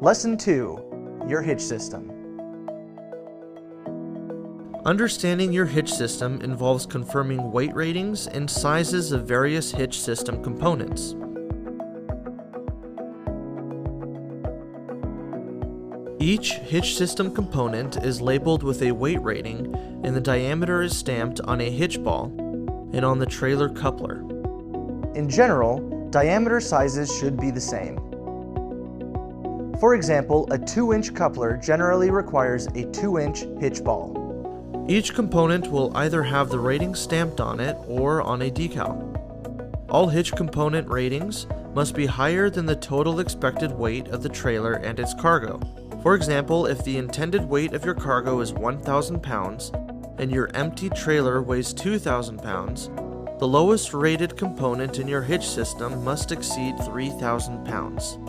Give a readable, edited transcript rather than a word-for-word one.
Lesson 2. Your hitch system. Understanding your hitch system involves confirming weight ratings and sizes of various hitch system components. Each hitch system component is labeled with a weight rating, and the diameter is stamped on a hitch ball and on the trailer coupler. In general, diameter sizes should be the same. For example, a 2-inch coupler generally requires a 2-inch hitch ball. Each component will either have the rating stamped on it or on a decal. All hitch component ratings must be higher than the total expected weight of the trailer and its cargo. For example, if the intended weight of your cargo is 1,000 pounds and your empty trailer weighs 2,000 pounds, the lowest rated component in your hitch system must exceed 3,000 pounds.